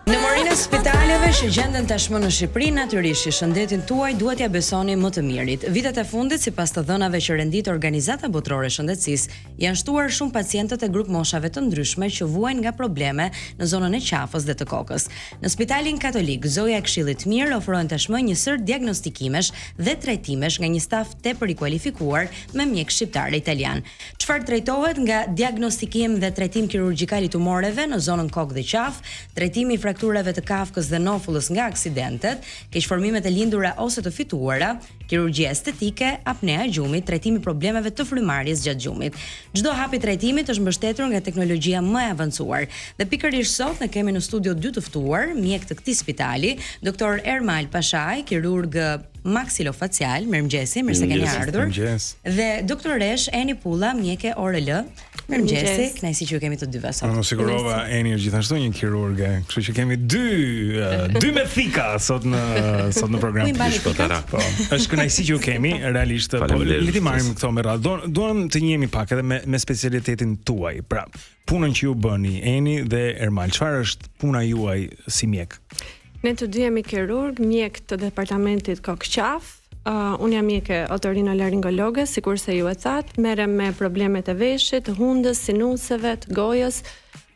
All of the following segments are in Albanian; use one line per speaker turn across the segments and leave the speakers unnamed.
Në morinë e spitaleve që gjenden tashmë në Shqipëri, natyrisht shëndetin tuaj duhet ja besoni më të mirit. Vitet e fundit, sipas të dhënave që rendit Organizata Botërore e Shëndetësisë, janë shtuar shumë pacientët e grup moshave të ndryshme që vuajnë nga probleme në zonën e qafës dhe të kokës. Në Spitalin Katolik, Zoja e Këshillit Mirë ofrohen tashmë një sër diagnostikimesh dhe trajtimesh nga një staf tepër i kualifikuar me mjek shqiptar dhe italian. Çfarë trajtohet nga diagnostikim dhe trajtim kirurgjikal i tumoreve në zonën kokë dhe qafë, trajtimi i frakturave të kafkës dhe nofullës nga aksidentet, keqformimet e lindura ose të fituara, kirurgjia estetike, apnea e gjumit, trajtimi i problemeve të frymarrjes gjatë gjumit. Çdo hap i trajtimit është mbështetur nga teknologjia më e avancuar. Dhe pikërisht sot ne kemi në studio dy të ftuar, mjek të këtij spitali, doktor Ermal Pashaj, kirurg maksilofacial, mirëmëngjesi, mirë se keni ardhur. Dhe doktoresh Eni Pulla, mjeke ORL. Mirëmëngjesi, kënaqësi që ju kemi të dyve sot.
Unë sigurova Eni është gjithashtu një kirurge, kështu që kemi dy me thika sot në program. Po, është kënaqësi që ju kemi, realisht, po le të marrim këto me radhë. Duam të njihemi pak edhe me specialitetin tuaj. Pra, punën që ju bëni, Eni dhe Ermal, çfarë është puna juaj si mjek?
Ne të dy jemi kirurg, mjek të departamentit kokë-qafë. Unë jam mjeke otorinolaringologe, sikur se ju e thatë, merrem me problemet e veshit, të hundës, sinuseve, të gojës,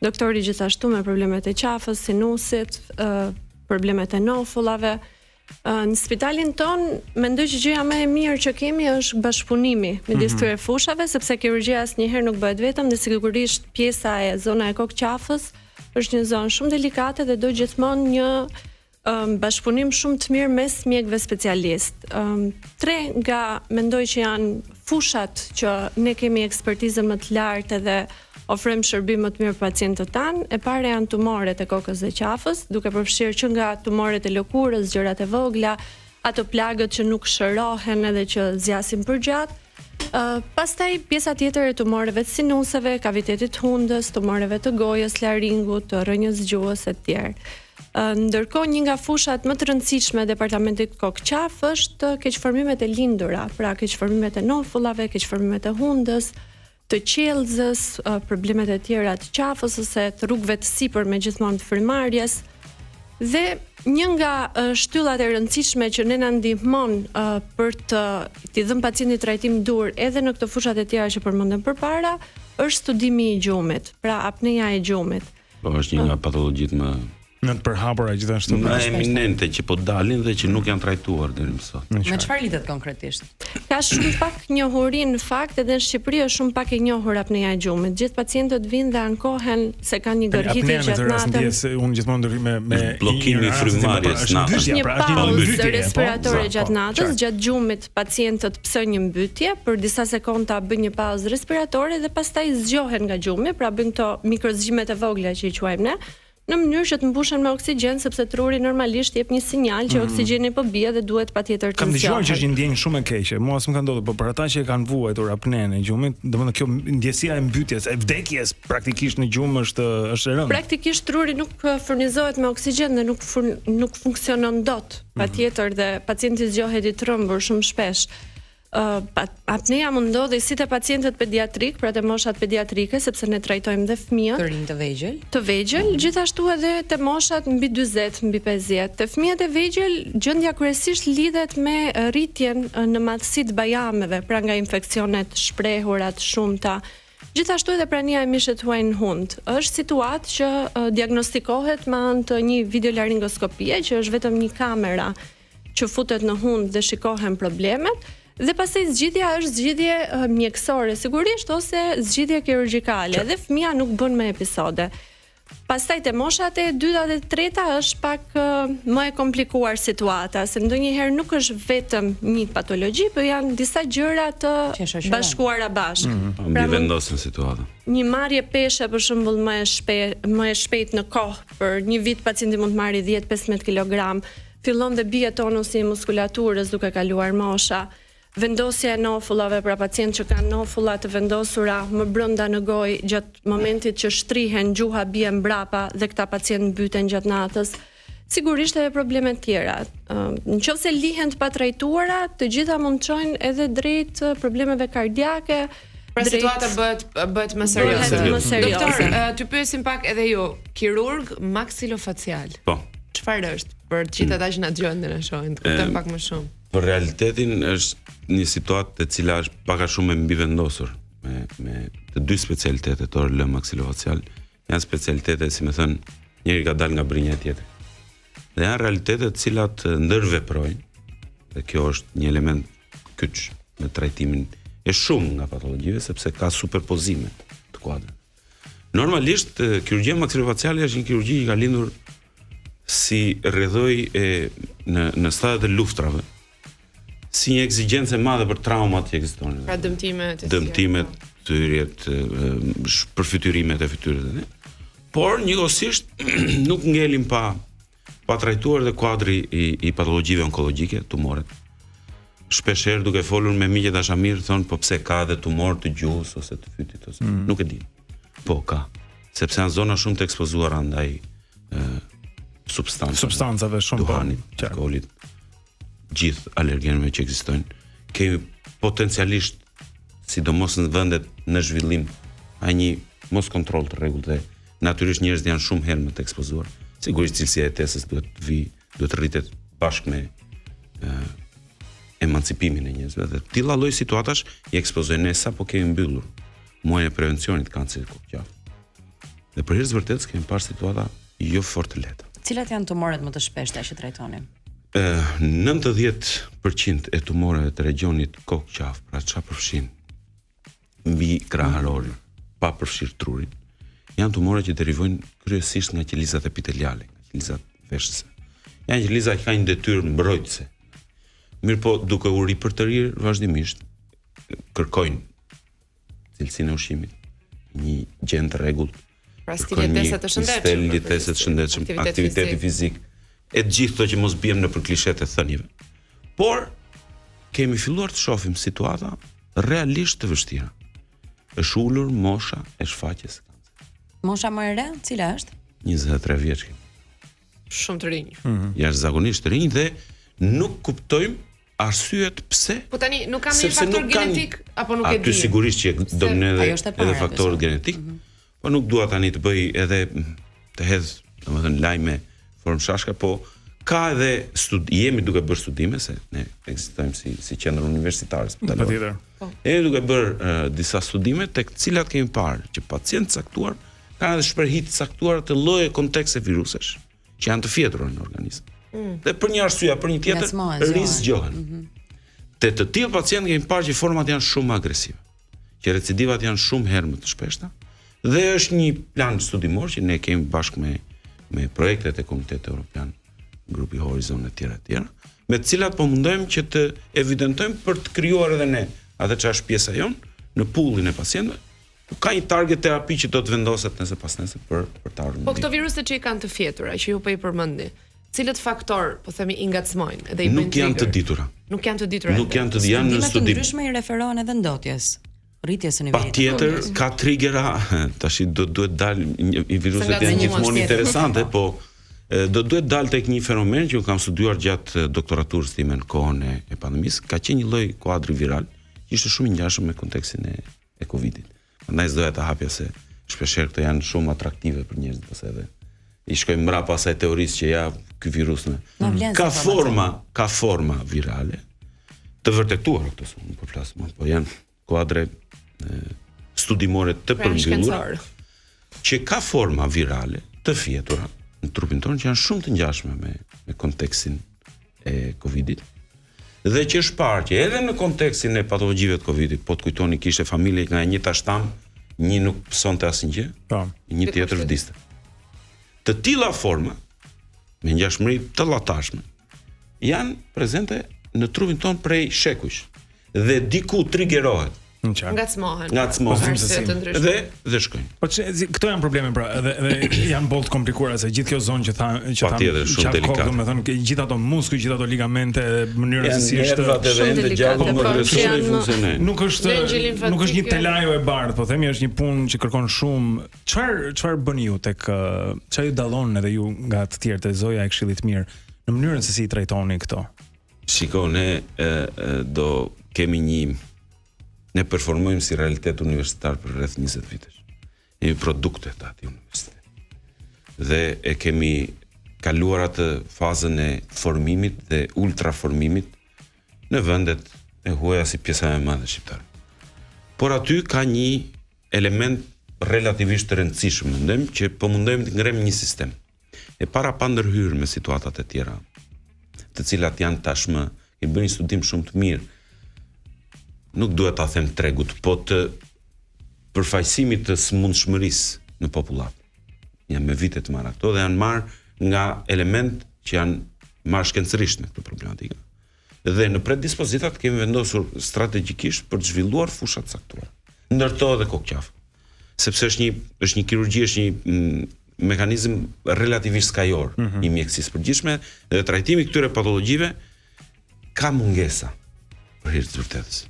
doktori gjithashtu me problemet e qafës, sinusit, problemet e nofullave. Në spitalin ton, mendoj që gjëja më e mirë që kemi është bashkëpunimi midis këtyre fushave, sepse kirurgjia asnjëherë nuk bëhet vetëm, dhe sigurisht pjesa e zona e kokë-qafës është një zonë shumë delikate dhe do gjithmonë një bashkëpunim shumë të mirë mes mjekëve specialist. Tre nga mendoj që janë fushat që ne kemi ekspertizën më të lartë dhe ofrojmë shërbim më të mirë pacientët tanë. E para janë tumoret e kokës dhe qafës, duke përfshirë që nga tumoret e lëkurës, gjërat e vogla, ato plagët që nuk shërohen edhe që zgjasin përgjatë. Pastaj pjesa tjetër e tumoreve të sinuseve, kavitetit hundës, tumoreve të gojës, laringut, të rrënjës gjuhës e tjerë. Ndërkohë një nga fushat më të rëndësishme e departamentit kokë-qafë është keqformimet e lindura, pra keqformimet e nofullave, keqformimet e hundës, të qelzës, problemet e tjera të qafës ose të rrugëve të sipër me gjithmonë të frymarrjes. Dhe një nga shtyllat e rëndësishme që ne na ndihmon për t'i dhënë pacientit trajtim dur edhe në këto fushat e tjera që përmendëm përpara, është studimi i gjumit, pra apnea e gjumit.
Po është një nga patologjitë më
në të përhapura gjithashtu
më eminente që po dalin dhe që nuk janë trajtuar deri më sot.
Me çfarë lidhet konkretisht?
Ka shumë pak njohuri në fakt, edhe në Shqipëri është shumë pak e njohur apnea e gjumit. Gjithë pacientët vinë dhe ankohen se kanë një gërhitje gjatë natës.
Unë gjithmonë me
bllokimi i frymarrjes natës.
Një pauzë respiratore gjatë natës, gjatë gjumit pacientët psojnë një mbytje, për disa sekonda bëjnë një pauzë respiratore dhe pastaj zgjohen nga gjumi, pra bëjnë këto mikrozgjimet e vogla që i quajmë ne, në mënyrë që të mbushen me oksigjen, sepse truri normalisht jep një sinjal që oksigjeni po bie dhe duhet patjetër të
Kam dëgjuar që është një ndjenjë shumë e keqe. Mua s'm ka ndodhur, por për ata që e kanë vuajtur apnen e gjumit, domethënë kjo ndjesia e mbytjes, e vdekjes praktikisht në gjumë është e rëndë.
Praktikisht truri nuk furnizohet me oksigjen dhe nuk funksionon dot. Patjetër dhe pacienti zgjohet i trembur shumë shpesh. Apnea mund ndodhi si te pacientët pediatrik, pra te moshat pediatrike, sepse ne trajtojmë dhe fëmijët
të rinj
të vegjël, gjithashtu edhe te moshat mbi 40, mbi 50. Te fëmijët e vegjël, gjendja kryesisht lidhet me rritjen në madhësitë bajameve, pra nga infeksionet shprehura të shumta. Gjithashtu edhe prania e mishit huaj në hund. Është situatë që diagnostikohet me anë të një videolaringoskopie, që është vetëm një kamera që futet në hund dhe shikohen problemet. Dhe pastaj zgjidhja është zgjidhje mjekësore sigurisht ose zgjidhje kirurgjikale dhe fëmia nuk bën me episode. Pastaj te moshat e dyta dhe treta është pak më e komplikuar situata, se ndonjëherë nuk është vetëm një patologji, por janë disa gjëra të bashkuara bashkë.
Pra vendosen situata.
Një marrje peshe për shembull më e shpejt në kohë, për një vit pacienti mund të marrë 10-15 kg, fillon dhe bie tonusi i muskulaturës duke kaluar mosha. Vendosja e nofullave, pra pacient që kanë nofulla të vendosura më brenda në gojë gjatë momentit që shtrihen, gjuha bie mbrapa dhe këta pacient mbyten gjatë natës. Sigurisht edhe probleme tjera. Nëse lihen të patrajtuara, të gjitha mund të çojnë edhe drejt problemeve kardiake,
Pra situata bëhet më serioze. Doktor, ty pyesim pak edhe ju, kirurg maksilofacial.
Po.
Çfarë është për të gjithë ata që na dëgjojnë dhe na shohin? Të kuptojmë pak më shumë.
Për realitetin është një situatë e cila është pak a shumë e mbivendosur me të dy specialitetet orë maksilofacial. Janë specialitete, si më thënë, njëri ka dalë nga brinja tjetër. Dhe janë realitetet cilat ndërveprojnë, dhe kjo është një element kyç në trajtimin e shumë nga patologjive, sepse ka superpozime të kuadrën. Normalisht, kirurgjia maksilofaciale është një kirurgji që ka lindur si rrëdhoj në stadiet e luftrave, si një ekzigjencë e madhe për traumat që ekzistojnë.
Pra dëmtimet,
thyrjet, përfytyrimet e fytyrës. Por njëkohësisht nuk ngelim pa trajtuar dhe kuadri i patologjive onkologjike, tumoret. Shpeshherë duke folur me miqjet dashamirë thonë po pse ka edhe tumor të gjuhës ose të fytit ose nuk e di. Po ka, sepse janë zona shumë të ekspozuara ndaj
substancave shumë
duhanit, alkoolit, gjithë alergenëve që ekzistojnë. Kemi potencialisht, sidomos në vendet në zhvillim, një mos kontroll të rregullt dhe natyrisht njerëzit janë shumë herë më të ekspozuar. Sigurisht cilësia e jetesës duhet rritet bashkë me emancipimin e njerëzve. Dhe tilla lloj situatash i ekspozojnë ne sapo kemi mbyllur muajin e prevencionit kancerit kokëqafë. Dhe për hir të vërtetës kemi parë situata jo fort të lehta.
Cilat janë tumoret më të shpeshta që trajtonin?
90% e tumoreve të regionit kokë-qafë, pra çfarë përfshin mbi kraharorin, pa përfshirë trurin, janë tumore që derivojnë kryesisht nga qelizat epiteliale, nga qelizat veshëse. Janë qeliza që kanë një detyrë mbrojtëse. Mirë po, duke u ripërtërir vazhdimisht, kërkojnë cilësinë e ushqimit, një gjendje të rregullt,
pra stil jetese të shëndetshëm,
aktiviteti fizik, e gjithë këto që mos biem në për klishet e thënieve. Por kemi filluar të shohim situata realisht të vështira. Është ulur mosha e shfaqjes së kancerit.
Mosha më e re, cila është?
23 vjeç.
Shumë të rinj.
Jashtëzakonisht të rinj dhe nuk kuptojmë arsyet pse.
Po tani nuk kam një faktor genetik apo nuk e di.
Aty sigurisht që do në edhe faktor genetik. Po nuk dua tani të bëj edhe të hedh, domethënë lajme formë shashka, po ka edhe jemi duke bërë studime se ne ekzistojmë si qendër universitare spitalore. Jemi duke bërë disa studime tek cilat kemi parë që pacientë caktuar kanë edhe shprehje të caktuara të lloje kontekste virusesh që janë të fjetura në organizëm. Dhe për një arsye apo për një tjetër rizgjohen. Te të tillë pacientë kemi parë që format janë shumë agresive, që recidivat janë shumë herë më të shpeshta, dhe është një plan studimor që ne kemi bashkë me projektet e Komitetit Evropian, grupi Horizon e tjera, me të cilat po mundojmë që të evidentojmë për të krijuar edhe ne atë që është pjesa jonë në pullin e pacientëve, ka një target terapi që do të vendoset nëse pas nesër për të ardhur.
Po këto viruset që i kanë të fjetura, që ju po i përmendi, cilët faktor, po themi, i ngacmojnë edhe i bëjnë
Nuk janë të ditura.
Nuk janë të ditura.
Nuk janë të janë në studim.
Ndryshme i referohen edhe ndotjes. Rritjes së nivelit.
Patjetër ka trigera, tash duhet dalë viruset janë gjithmonë interesante, po do duhet dalë tek një fenomen që unë kam studiuar gjatë doktoraturës time në kohën e pandemisë, ka qenë një lloj kuadri viral, që ishte shumë i ngjashëm me kontekstin e Covidit. Prandaj s'doja ta hapja se shpeshherë këto janë shumë atraktive për njerëzit, pas edhe i shkojmë mbrapa asaj teorisë që ja ky virus ka forma virale të vërtetuara këto nuk po flas më, po janë kuadre studimore të përmbyllura që ka forma virale të fjetura në trupin tonë që janë shumë të ngjashme me kontekstin e Covidit dhe që është parë që edhe në kontekstin e patologjive të Covidit, po të kujtoni kishte familje nga një tashtam, një nuk pësonte asnjë, një tjetër vdiste. Të tilla forma me ngjashmëri të llatashme janë prezente në trupin tonë prej shekujsh dhe diku triggerohet.
Ngacmohen.
Dhe shkojnë.
Po këto janë probleme pra, edhe janë boll të komplikuara se gjithë kjo zonë që thanë
shumë delikate.
Domethënë gjithë ato muskuj, gjithë ato ligamente, mënyra se si është
shumë delikate.
Nuk është një telajo e bardhë, po themi është një punë që kërkon shumë. Çfarë bëni ju tek çfarë ju dallon edhe ju nga të tjerë te Zoja e Këshillit Mirë në mënyrën se si i trajtoni këto?
Shikoj, ne do kemi një ne performojmë si realitet universitar për rreth 20 vitesh. Jemi produkte të atij universiteti. Dhe e kemi kaluar atë fazën e formimit dhe ultraformimit në vendet e huaja si pjesa e madhe shqiptare. Por aty ka një element relativisht të rëndësishëm, mendojmë që po mundojmë të ngrem një sistem. E para pa ndërhyrë me situatat e tjera, të cilat janë tashmë, i bën një studim shumë të mirë. Nuk duhet ta them tregut, po të përfaqësimit të smundshmërisë në popullat. Janë me vite të marra këto dhe janë marrë nga element që janë marrë shkencërisht me këtë problematikë. Dhe në predispozitat kemi vendosur strategjikisht për të zhvilluar fusha të caktuara. Ndërto edhe kokqafë. Sepse është një kirurgji, është një mekanizëm relativisht skajor i mjekësisë përgjithshme dhe trajtimi këtyre patologjive ka mungesa për hir të vërtetës.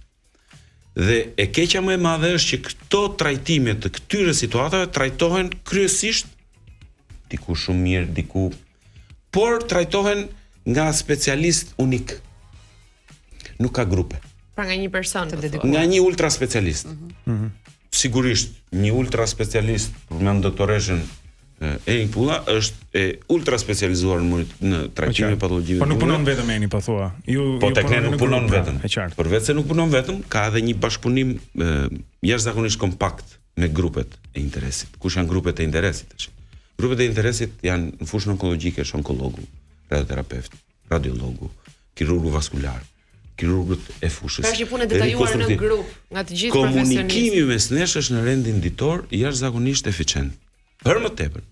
Dhe e keqja më e madhe është që këto trajtime të këtyre situatave trajtohen kryesisht diku shumë mirë, diku, por trajtohen nga specialist unik. Nuk ka grupe.
Pra nga një person të dedikuar.
Nga një ultra specialist. Sigurisht, një ultra specialist, përmend doktoreshën Erin Pulla, është e ultra specializuar në trajtimin e patologjive.
Po nuk punon vetëm Eni, po thua.
Po tek ne nuk punon vetëm.
Por
vetë se nuk punon vetëm, ka edhe një bashkëpunim jashtëzakonisht kompakt me grupet e interesit. Kush janë grupet e interesit? Grupet e interesit janë në fushën onkologjike, është onkologu, radioterapeut, radiologu, kirurgu vaskular, kirurgët e fushës.
Pra është një punë detajuar në grup, nga të gjithë profesionistë.
Komunikimi mes nesh është në rendin ditor jashtëzakonisht eficient. Për më tepër,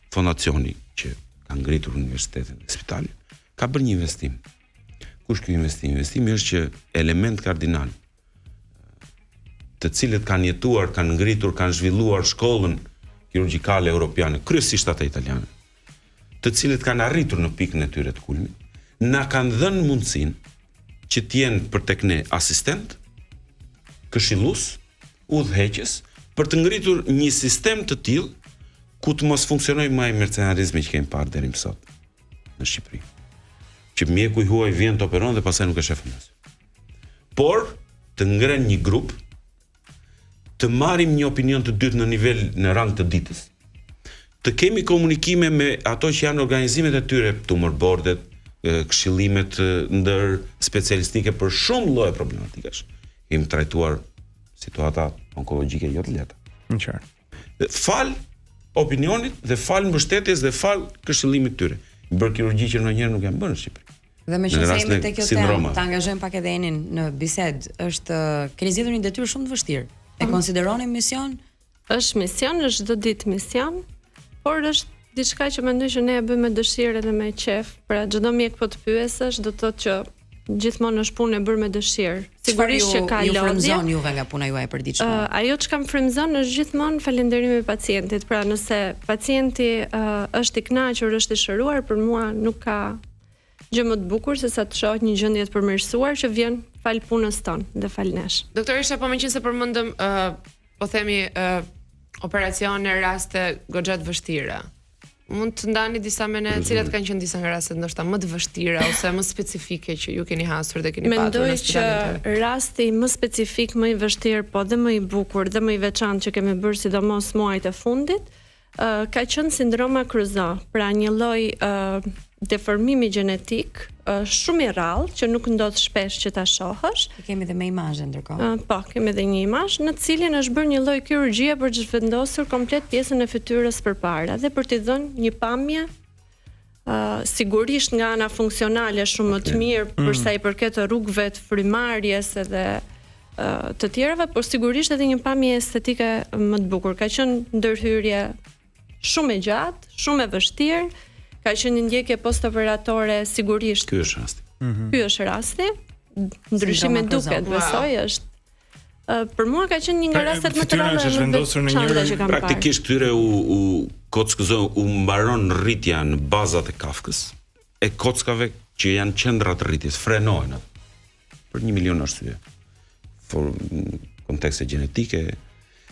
fondacioni që ka ngritur universitetin dhe spitalin, ka bërë një investim. Kush ky investim? Investimi është që element kardinal, të cilët kanë jetuar, kanë ngritur, kanë zhvilluar shkollën kirurgjikale europiane, kryesisht ata italiane, të cilët kanë arritur në pikën e tyre të kulmit, na kanë dhënë mundësinë që të jenë për tek ne asistent, këshillues, udhëheqës, për të ngritur një sistem të tillë ku të mos funksionojë më ai mercenarizmi që kemi parë deri më sot në Shqipëri. Që mjeku i huaj vjen të operon dhe pastaj nuk e shef më. Por të ngren një grup, të marrim një opinion të dytë në rang të ditës. Të kemi komunikime me ato që janë organizimet e tyre, tumor boardet, këshillimet ndër specialistike për shumë lloje problematikash. Kemi trajtuar situata onkologjike jo të lehta.
Në qartë.
Fal opinionit dhe fal mbështetjes dhe fal këshillimit tyre. Bërë kirurgji që ndonjëherë nuk janë bërë në Shqipëri.
Dhe me qenë se jemi tek kjo temë, ta angazhojmë pak edhe Enin në bisedë, keni zgjedhur një detyrë shumë të vështirë. E konsideroni mision?
Është mision, është çdo ditë mision, por është diçka që mendoj që ne e bëjmë me dëshirë dhe me qef. Pra çdo mjek po të pyesësh, do të thotë që gjithmonë është punë e bërë me dëshirë. Sigurisht që ka lodhje. Ju
frymëzon juve nga puna juaj për diçka.
Ajo çka më frymëzon është gjithmonë falënderimi i pacientit. Pra nëse pacienti është i kënaqur, është i shëruar, për mua nuk ka gjë më të bukur se sa të shoh një gjendje të përmirësuar që vjen fal punës tonë dhe fal nesh.
Doktoresha, po meqense përmendëm po themi operacione, raste goxha të vështira. Mund të ndani disa me ne, cilat kanë qenë disa nga rastet ndoshta më të vështira ose më specifike që ju keni hasur dhe keni patur në spitalin?
Mendoj që rasti më specifik, më i vështirë, po dhe më i bukur dhe më i veçantë që kemi bërë sidomos muajt e fundit, ka qenë sindroma Crusoe, pra një lloj deformimi gjenetik shumë i rrallë që nuk ndodh shpesh që ta shohësh.
Kemi dhe me imazhe ndërkohë.
Po, kemi edhe një imazh në të cilin është bërë një lloj kirurgjie për të zhvendosur komplet pjesën e fytyrës përpara dhe për t'i dhënë një pamje sigurisht nga ana funksionale shumë më të mirë për sa i përket rrugëve të frymarrjes edhe të tjerave, por sigurisht edhe një pamje estetike më të bukur. Ka qenë ndërhyrje shumë e gjatë, shumë e vështirë. Ka qenë një ndjekje postoperatore sigurisht.
Ky është rasti.
Ky është rasti. Ndryshime duket, besoj është. Për mua ka qenë një nga rastet më të rëndë që kam parë.
Praktikisht këtyre u kockëzoi, u mbaron rritja në bazat e kafkës, e kockave që janë qendra të rritjes, frenohen për 1 milion arsye. Për kontekste gjenetike.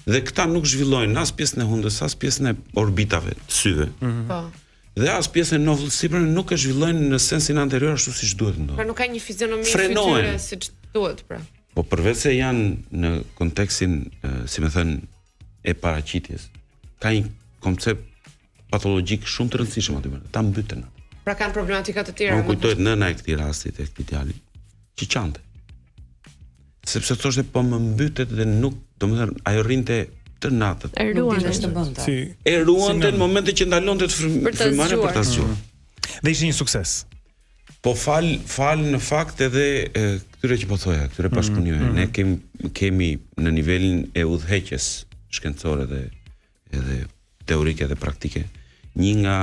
Dhe këta nuk zhvillojnë as pjesën e hundës, as pjesën e orbitave të syve.
Po.
Dhe as pjesën e novullës sipër nuk e zhvillojnë në sensin anterior ashtu siç duhet ndodhë.
Pra nuk ka një fizionomi fytyre siç duhet, pra.
Po përveç se janë në kontekstin, si më thënë, e paraqitjes, ka një koncept patologjik shumë të rëndësishëm aty brenda. Ta mbyten.
Pra kanë problematika të tjera.
Më kujtohet nëna e këtij rasti të këtij djali, që qante. Sepse thoshte po më mbytet dhe nuk, domethënë ajo rrinte të natët.
E
ruante në momentin që ndalonte të frymare për ta zgjuar.
Dhe ishte një sukses.
Po fal në fakt edhe këtyre që po thoja, këtyre bashkëpunimeve. Ne kemi në nivelin e udhëheqjes shkencore edhe teorike dhe praktike, një nga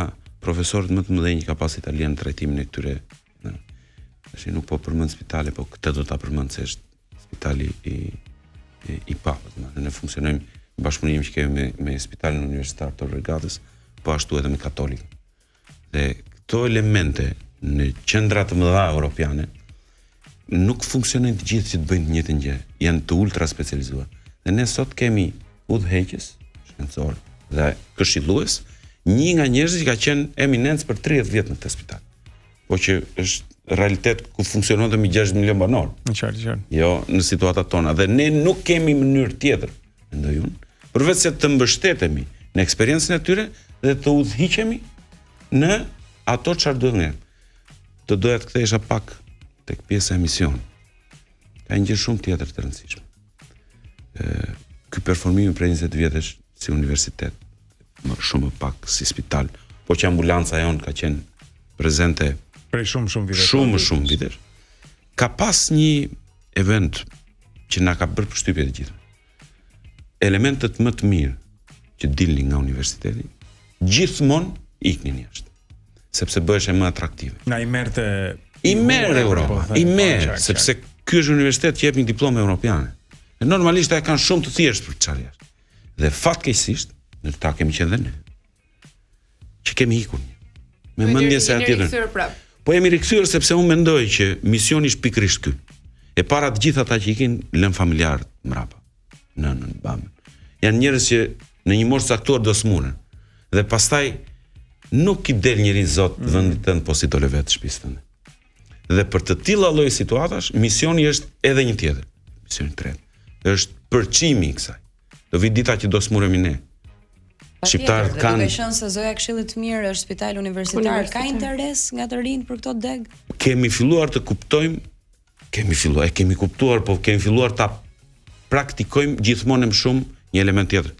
profesorët më të mëdhenj që ka pas italian në trajtimin e këtyre. Tash nuk po përmend spitale, po këtë do ta përmend se është spitali i Papës. Ne funksionojmë bashkëpunim që kemi me spitalin universitar të Regatës, po ashtu edhe me Katolikën. Dhe këto elemente në qendra të mëdha europiane nuk funksionojnë të gjithë që të bëjnë të njëjtën gjë, janë të ultra specializuar. Dhe ne sot kemi udhëheqës shkencor dhe këshillues, një nga njerëzit që ka qenë eminencë për 30 vjet në këtë spital. Po që është realitet ku funksionon me 6 milion banor.
Në qartë.
Jo në situatat tona dhe ne nuk kemi mënyrë tjetër, mendoj unë, përveç se të mbështetemi në eksperiencën e tyre dhe të udhëhiqemi në ato çfarë duhet ne. Të doja të kthehesha pak tek pjesa e misionit. Ka një gjë shumë tjetër të rëndësishme. Ky performimi për 20 vjetësh si universitet, më shumë pak si spital, po që ambulanca jon ka qenë prezente
prej shumë vitesh.
Shumë vitesh. Ka pas një event që na ka bërë përshtypje të gjithë. Elementët më të mirë që dilnin nga universiteti, gjithmonë iknin jashtë. Sepse bëheshe më atraktive.
Na i merrte
Europa, sepse ky është universitet që jep një diplomë europiane. E normalisht ai kanë shumë të thjeshtë për të çarë jashtë. Dhe fatkeqësisht, ne ta kemi qenë dhe ne. Që kemi ikur. Me mendje se atje. Po jemi rikthyer sepse unë mendoj që misioni është pikërisht ky. E para të gjithë ata që ikin lën familjar mbrapa. Nënën, babën. Janë njerëz që në një moshë caktuar do smuren. Dhe pastaj nuk i del njëri zot vendit tënd po si dole vetë shtëpisë tënde. Dhe për të tilla lloj situatash, misioni është edhe një tjetër. Misioni i tretë është përçimi i kësaj. Do vi dita që do smuremi ne. Shqiptarët kanë.
Duke qenë se Zoja Këshillit të Mirë është spital universitar, ka interes nga të rinjt për këto deg?
Kemi filluar të kuptojmë, kemi kuptuar, po kemi filluar ta praktikojmë gjithmonë më shumë një element tjetër.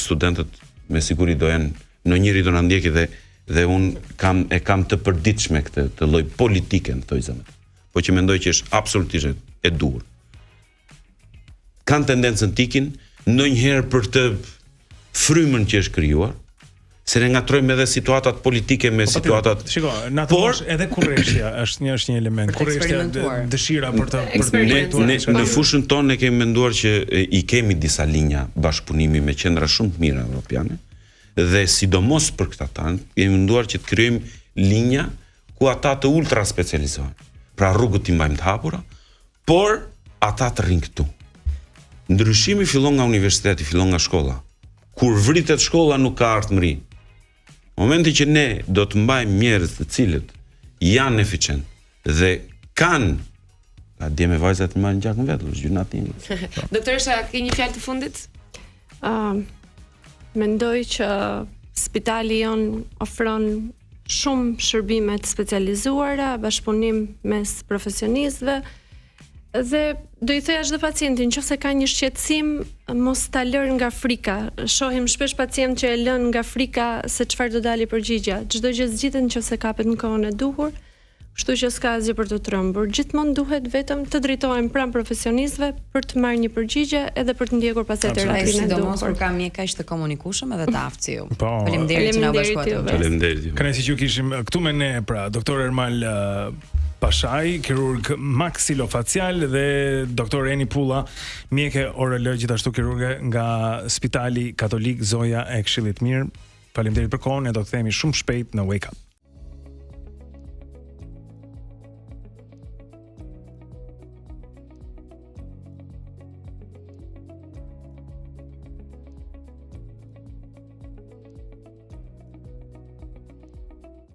Studentët me siguri do janë në njëri do na ndjeki dhe un kam të përditshme këtë lloj politike në këto zemra. Po që mendoj që është absolutisht e dur. Kanë tendencën të ikin ndonjëherë për të frymën që është krijuar, se ne ngatrojmë edhe situatat politike me situatat.
Shiko, natyrisht edhe kurreshja është një element. Kurreshja dëshira për të
në fushën tonë ne kemi menduar që i kemi disa linja bashkëpunimi me qendra shumë të mira europiane. Dhe sidomos për këta tanë, kemi menduar që të krijojmë linja ku ata të ultra specializohen. Pra rrugët i mbajmë të hapura, por ata të rrinë këtu. Ndryshimi fillon nga universiteti, fillon nga shkolla. Kur vritet shkolla nuk ka ardhmëri. Momenti që ne do të mbajmë njerëz të cilët janë eficient dhe kanë dje me vajzat të marrin gjakun vetë, është gjuna tim.
Doktoresha, ke një fjalë të fundit?
Mendoj që spitali jon ofron shumë shërbime të specializuara, bashkëpunim mes profesionistëve dhe do i thoya çdo pacientin nëse ka një shqetësim mos ta lër nga frika. Shohim shpesh pacient që e lën nga frika se çfarë do dalë përgjigja. Çdo gjë zgjitet nëse kapet në kohën e duhur. Kështu që s'ka asgjë për të trembur. Gjithmonë duhet vetëm të drejtohemi pranë profesionistëve për të marrë një përgjigje edhe për të ndjekur pastaj terapinë e duhur.
Sidomos kur ka mjek kaq të komunikueshëm edhe të aftësiu.
Faleminderit
që na bashkuat.
Faleminderit.
Kënaqësi që kishim këtu me ne pra doktor Ermal Pashaj, kirurg maksilofacial dhe doktor Eni Pulla, mjeke orolog gjithashtu kirurge nga Spitali Katolik Zoja e Këshillit Mirë. Faleminderit për kohën, ne do të kthehemi shumë shpejt në Wake Up.